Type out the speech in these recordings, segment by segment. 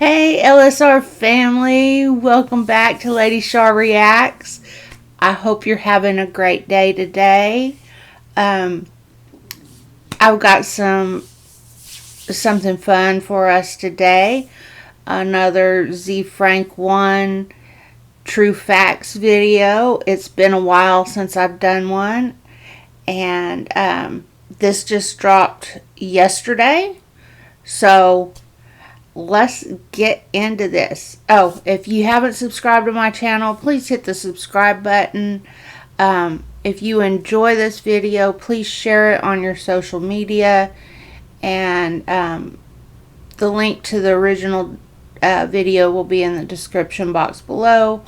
Hey LSR family, welcome back to Lady Shar Reacts. I hope you're having a great day today. I've got something fun for us today. Another Z Frank 1 True Facts video. It's been a while since I've done one, and this just dropped yesterday, so let's get into this. Oh, if you haven't subscribed to my channel, please hit the subscribe button. If you enjoy this video, please share it on your social media, and the link to the original video will be in the description box below.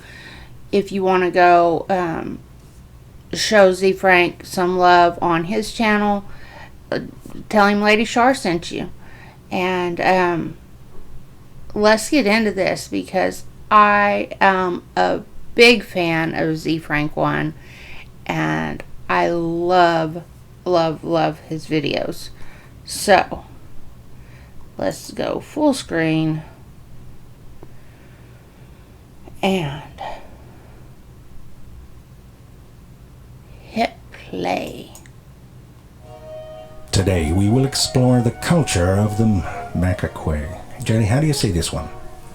If you want to go show Z Frank some love on his channel, tell him Lady Shar sent you. And let's get into this, because I am a big fan of Z Frank 1, and I love his videos. So let's go full screen and hit play. Today we will explore the culture of the Macaque. Jenny, how do you say this one?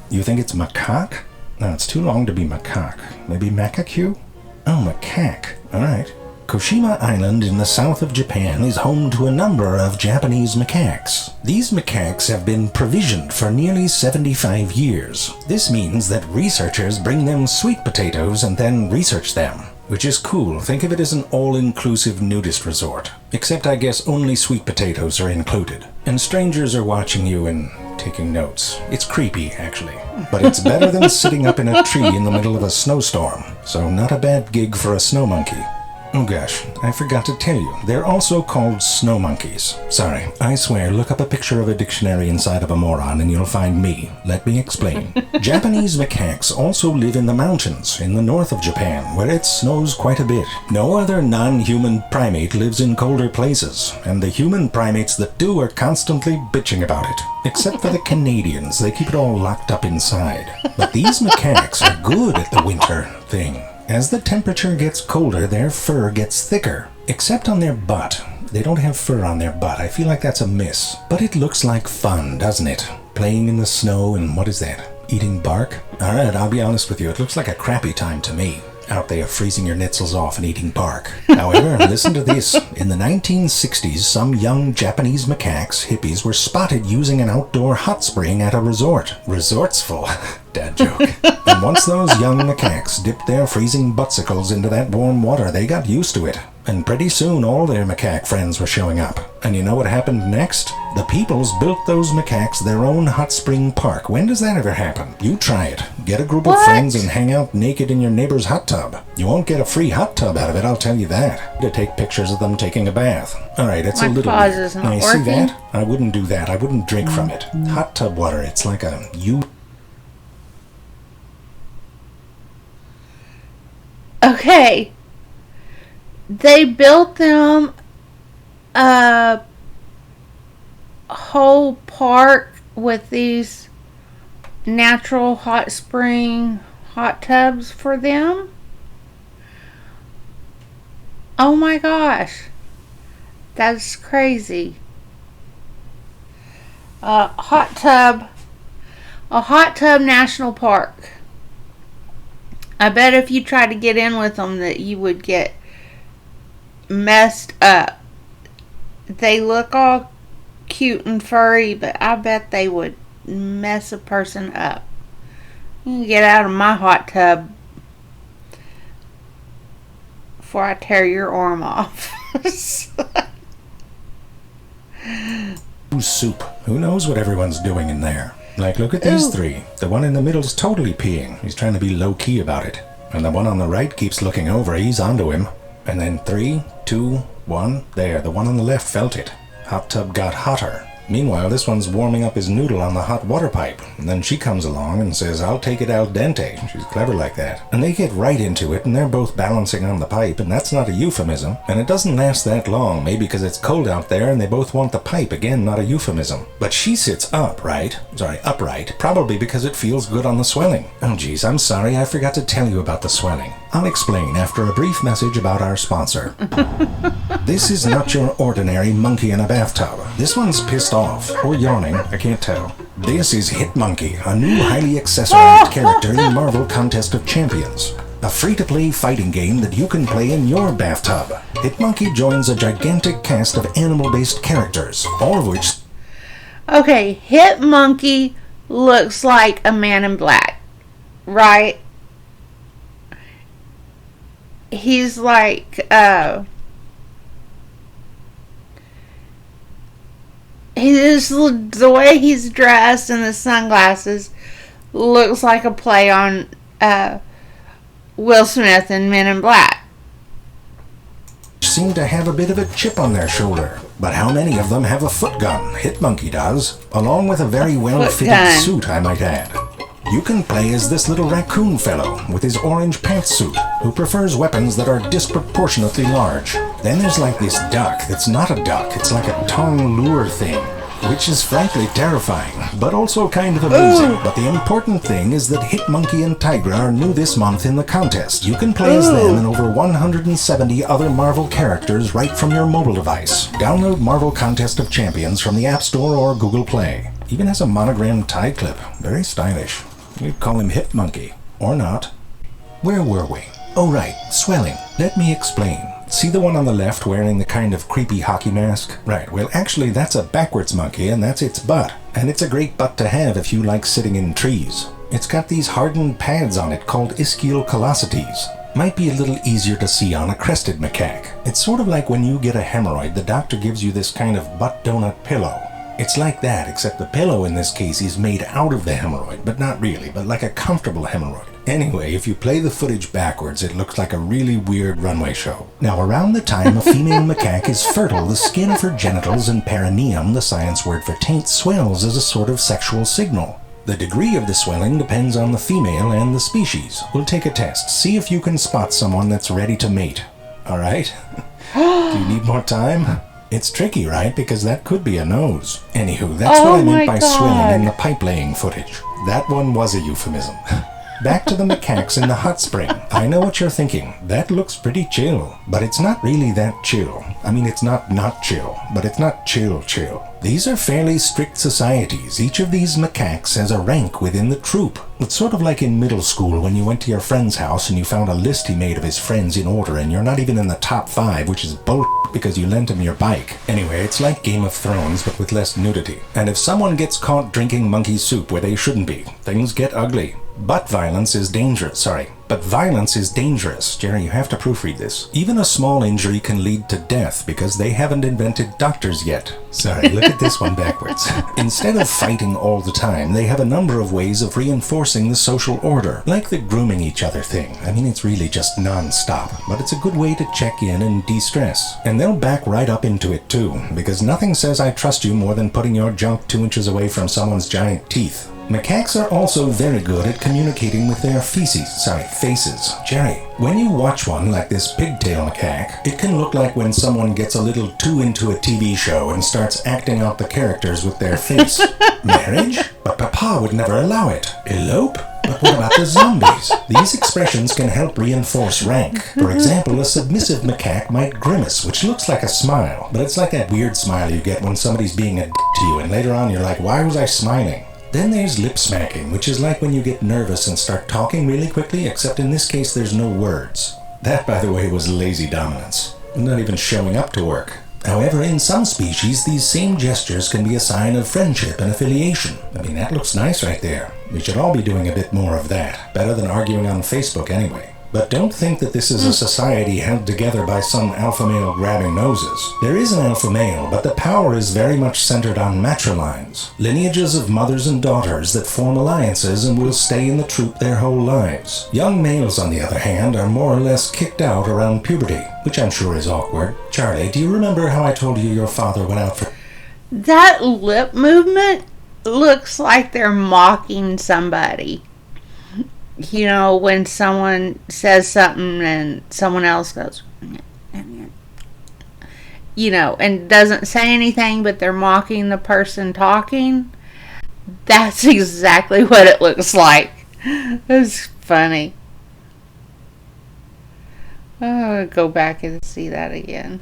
You think it's Macaque? No, it's too long to be Macaque. Maybe Macaque? Oh, Macaque. Alright. Koshima Island in the south of Japan is home to a number of Japanese macaques. These macaques have been provisioned for nearly 75 years. This means that researchers bring them sweet potatoes and then research them, which is cool. Think of it as an all-inclusive nudist resort. Except I guess only sweet potatoes are included. And strangers are watching you and taking notes. It's creepy, actually. But it's better than sitting up in a tree in the middle of a snowstorm. So not a bad gig for a snow monkey. Oh gosh, I forgot to tell you, they're also called snow monkeys. Sorry, I swear, look up a picture of a dictionary inside of a moron and you'll find me. Let me explain. Japanese macaques also live in the mountains in the north of Japan, where it snows quite a bit. No other non-human primate lives in colder places, and the human primates that do are constantly bitching about it. Except for the Canadians, they keep it all locked up inside. But these macaques are good at the winter thing. As the temperature gets colder, their fur gets thicker. Except on their butt. They don't have fur on their butt. I feel like that's a miss. But it looks like fun, doesn't it? Playing in the snow and what is that? Eating bark? Alright, I'll be honest with you. It looks like a crappy time to me. Out there freezing your nitzels off and eating bark. However, listen to this. In the 1960s, some young Japanese macaques, hippies, were spotted using an outdoor hot spring at a resort. Resorts full. Dad joke. And once those young macaques dipped their freezing buttsicles into that warm water, they got used to it. And pretty soon all their macaque friends were showing up. And you know what happened next? The peoples built those macaques their own hot spring park. When does that ever happen? You try it. Get a group of friends and hang out naked in your neighbor's hot tub. You won't get a free hot tub out of it, I'll tell you that. To take pictures of them taking a bath. Alright, it's a little weird. Now, see that? I wouldn't do that. I wouldn't drink from it. Hot tub water, it's like a Okay. They built them a whole park with these natural hot spring hot tubs for them. Oh my gosh. That's crazy. A hot tub national park. I bet if you tried to get in with them that you would get messed up. They look all cute and furry, but I bet they would mess a person up. You can get out of my hot tub before I tear your arm off. soup. Who knows what everyone's doing in there? Like, look at these three. The one in the middle's totally peeing. He's trying to be low-key about it. And the one on the right keeps looking over. He's onto him. And then 3, 2, 1. There, the one on the left felt it. Hot tub got hotter. Meanwhile, this one's warming up his noodle on the hot water pipe, and then she comes along and says, "I'll take it al dente." She's clever like that. And they get right into it, and they're both balancing on the pipe, and that's not a euphemism. And it doesn't last that long, maybe because it's cold out there and they both want the pipe, again, not a euphemism. But she sits upright, probably because it feels good on the swelling. Oh geez, I'm sorry, I forgot to tell you about the swelling. I'll explain after a brief message about our sponsor. This is not your ordinary monkey in a bathtub. This one's pissed off, or yawning, I can't tell. This is Hit Monkey, a new highly accessorized character in Marvel Contest of Champions. A free-to-play fighting game that you can play in your bathtub. Hit Monkey joins a gigantic cast of animal-based characters, all of which... Okay, Hit Monkey looks like a man in black, right? He's like, the way he's dressed and the sunglasses looks like a play on Will Smith in Men in Black. Seem to have a bit of a chip on their shoulder. But how many of them have a foot gun? Hit Monkey does, along with a very well-fitted suit, I might add. You can play as this little raccoon fellow with his orange pantsuit, who prefers weapons that are disproportionately large. Then there's like this duck that's not a duck, it's like a tongue lure thing, which is frankly terrifying, but also kind of amazing. But the important thing is that Hit Monkey and Tigra are new this month in the contest. You can play as them and over 170 other Marvel characters right from your mobile device. Download Marvel Contest of Champions from the App Store or Google Play. Even has a monogrammed tie clip. Very stylish. You'd call him Hit Monkey. Or not. Where were we? Oh right, swelling. Let me explain. See the one on the left wearing the kind of creepy hockey mask? Right, well actually that's a backwards monkey and that's its butt. And it's a great butt to have if you like sitting in trees. It's got these hardened pads on it called ischial callosities. Might be a little easier to see on a crested macaque. It's sort of like when you get a hemorrhoid, the doctor gives you this kind of butt donut pillow. It's like that, except the pillow in this case is made out of the hemorrhoid, but not really, but like a comfortable hemorrhoid. Anyway, if you play the footage backwards, it looks like a really weird runway show. Now, around the time a female macaque is fertile, the skin of her genitals and perineum, the science word for taint, swells as a sort of sexual signal. The degree of the swelling depends on the female and the species. We'll take a test. See if you can spot someone that's ready to mate. Alright? Do you need more time? It's tricky, right? Because that could be a nose. Anywho, that's what I meant by swelling in the pipe-laying footage. That one was a euphemism. Back to the macaques in the hot spring. I know what you're thinking. That looks pretty chill. But it's not really that chill. I mean, it's not chill. But it's not chill. These are fairly strict societies. Each of these macaques has a rank within the troop. It's sort of like in middle school when you went to your friend's house and you found a list he made of his friends in order and you're not even in the top 5, which is bull because you lent him your bike. Anyway, it's like Game of Thrones but with less nudity. And if someone gets caught drinking monkey soup where they shouldn't be, things get ugly. But violence is dangerous. Jerry, you have to proofread this. Even a small injury can lead to death because they haven't invented doctors yet. Sorry, look at this one backwards. Instead of fighting all the time, they have a number of ways of reinforcing the social order, like the grooming each other thing. I mean, it's really just non-stop, but it's a good way to check in and de-stress. And they'll back right up into it too, because nothing says I trust you more than putting your junk 2 inches away from someone's giant teeth. Macaques are also very good at communicating with their faces. Jerry, when you watch one like this pigtail macaque, it can look like when someone gets a little too into a TV show and starts acting out the characters with their face. Marriage? But Papa would never allow it. Elope? But what about the zombies? These expressions can help reinforce rank. For example, a submissive macaque might grimace, which looks like a smile, but it's like that weird smile you get when somebody's being a d*** to you, and later on you're like, why was I smiling? Then there's lip smacking, which is like when you get nervous and start talking really quickly, except in this case there's no words. That, by the way, was lazy dominance. Not even showing up to work. However, in some species, these same gestures can be a sign of friendship and affiliation. I mean, that looks nice right there. We should all be doing a bit more of that. Better than arguing on Facebook anyway. But don't think that this is a society held together by some alpha male grabbing noses. There is an alpha male, but the power is very much centered on matrilines, lineages of mothers and daughters that form alliances and will stay in the troop their whole lives. Young males, on the other hand, are more or less kicked out around puberty, which I'm sure is awkward. Charlie, do you remember how I told you your father went out for... That lip movement looks like they're mocking somebody. You know, when someone says something and someone else goes, you know, and doesn't say anything, but they're mocking the person talking. That's exactly what it looks like. It's funny. Oh, go back and see that again.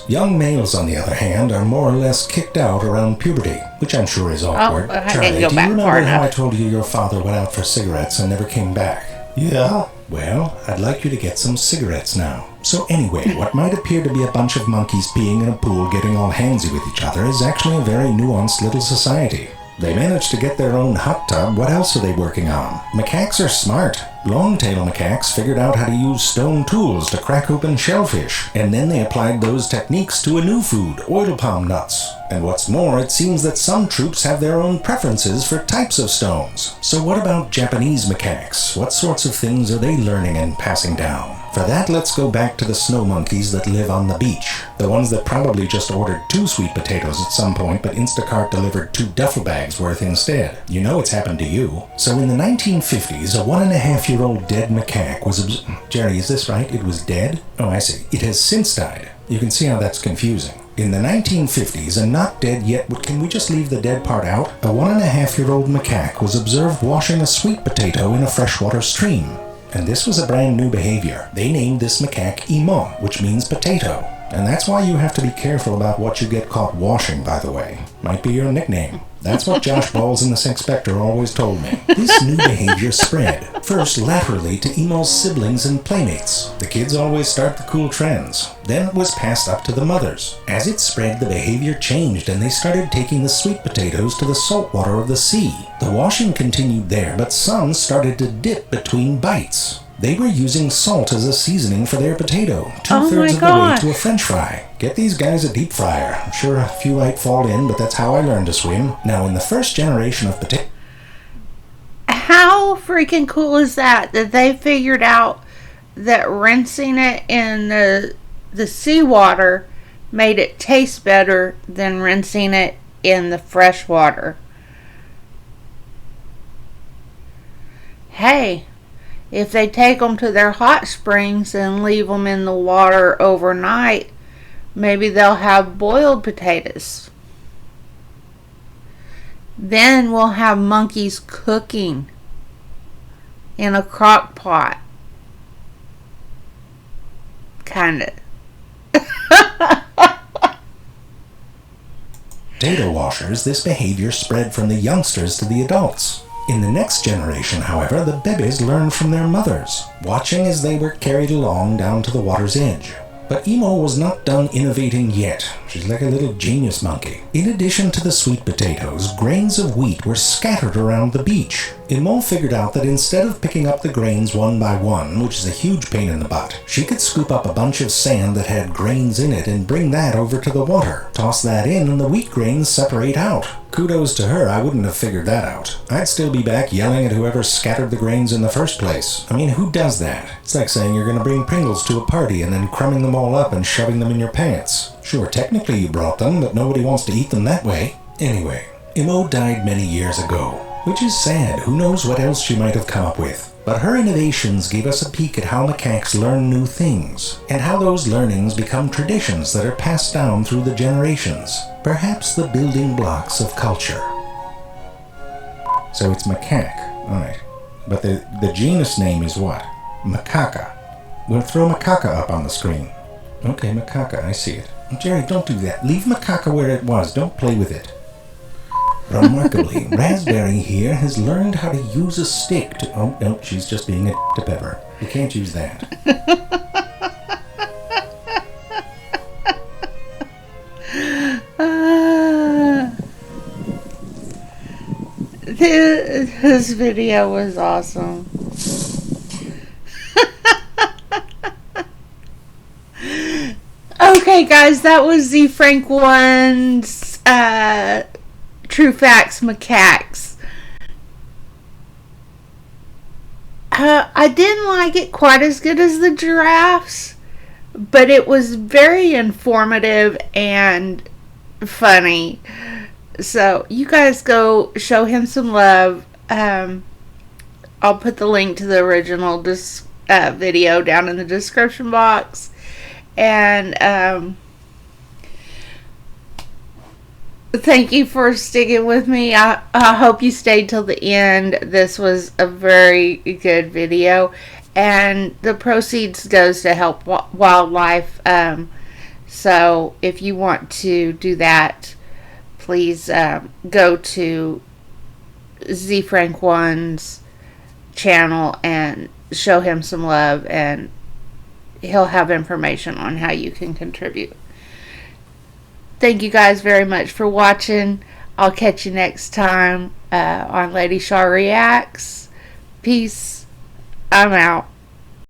Young males, on the other hand, are more or less kicked out around puberty, which I'm sure is awkward. I Charlie, didn't go do back you far remember how I enough. told you your father went out for cigarettes and never came back? Yeah? Well, I'd like you to get some cigarettes now. So anyway, what might appear to be a bunch of monkeys peeing in a pool getting all handsy with each other is actually a very nuanced little society. They managed to get their own hot tub. What else are they working on? Macaques are smart. Long-tail macaques figured out how to use stone tools to crack open shellfish, and then they applied those techniques to a new food, oil palm nuts. And what's more, it seems that some troops have their own preferences for types of stones. So what about Japanese macaques? What sorts of things are they learning and passing down? For that, let's go back to the snow monkeys that live on the beach. The ones that probably just ordered 2 sweet potatoes at some point, but Instacart delivered 2 duffel bags worth instead. You know it's happened to you. So in the 1950s, a 1.5-year-old dead macaque was Jerry, is this right? It was dead? Oh, I see. It has since died. You can see how that's confusing. In the 1950s, and not dead yet, but can we just leave the dead part out? A 1.5-year-old macaque was observed washing a sweet potato in a freshwater stream. And this was a brand new behavior. They named this macaque Imo, which means potato. And that's why you have to be careful about what you get caught washing, by the way. Might be your nickname. That's what Josh Balls and the Sex Spectre always told me. This new behavior spread, first laterally to Imo's siblings and playmates. The kids always start the cool trends. Then it was passed up to the mothers. As it spread, the behavior changed and they started taking the sweet potatoes to the salt water of the sea. The washing continued there, but some started to dip between bites. They were using salt as a seasoning for their potato, 2/3 of the way to a French fry. Get these guys a deep fryer. I'm sure a few might fall in, but that's how I learned to swim. Now, in the first generation of potato... How freaking cool is that they figured out that rinsing it in the seawater made it taste better than rinsing it in the fresh water. Hey, if they take them to their hot springs and leave them in the water overnight, maybe they'll have boiled potatoes. Then we'll have monkeys cooking in a crock pot. Kinda. Potato washers, this behavior spread from the youngsters to the adults. In the next generation, however, the babies learned from their mothers, watching as they were carried along down to the water's edge. But Imo was not done innovating yet. She's like a little genius monkey. In addition to the sweet potatoes, grains of wheat were scattered around the beach. Imo figured out that instead of picking up the grains one by one, which is a huge pain in the butt, she could scoop up a bunch of sand that had grains in it and bring that over to the water. Toss that in and the wheat grains separate out. Kudos to her, I wouldn't have figured that out. I'd still be back yelling at whoever scattered the grains in the first place. I mean, who does that? It's like saying you're gonna bring Pringles to a party and then crumbing them all up and shoving them in your pants. Sure, technically you brought them, but nobody wants to eat them that way. Anyway, Imo died many years ago, which is sad. Who knows what else she might have come up with. But her innovations gave us a peek at how macaques learn new things, and how those learnings become traditions that are passed down through the generations. Perhaps the building blocks of culture. So it's macaque, alright. But the genus name is what? Macaque. We'll throw macaque up on the screen. Okay, macaque, I see it. Jerry, don't do that. Leave macaque where it was. Don't play with it. Remarkably, Raspberry here has learned how to use a stick to... Oh, no, she's just being a to Pepper. You can't use that. This video was awesome. Okay, guys, that was the Frank One's True Facts Macaques. I didn't like it quite as good as the giraffes, but it was very informative and funny. So you guys go show him some love. I'll put the link to the original video down in the description box. And thank you for sticking with me. I hope you stayed till the end. This was a very good video. And the proceeds goes to help wildlife. So if you want to do that, please go to Z Frank One's channel and show him some love, and he'll have information on how you can contribute. Thank you guys very much for watching. I'll catch you next time on Lady Shar Reacts. Peace. I'm out.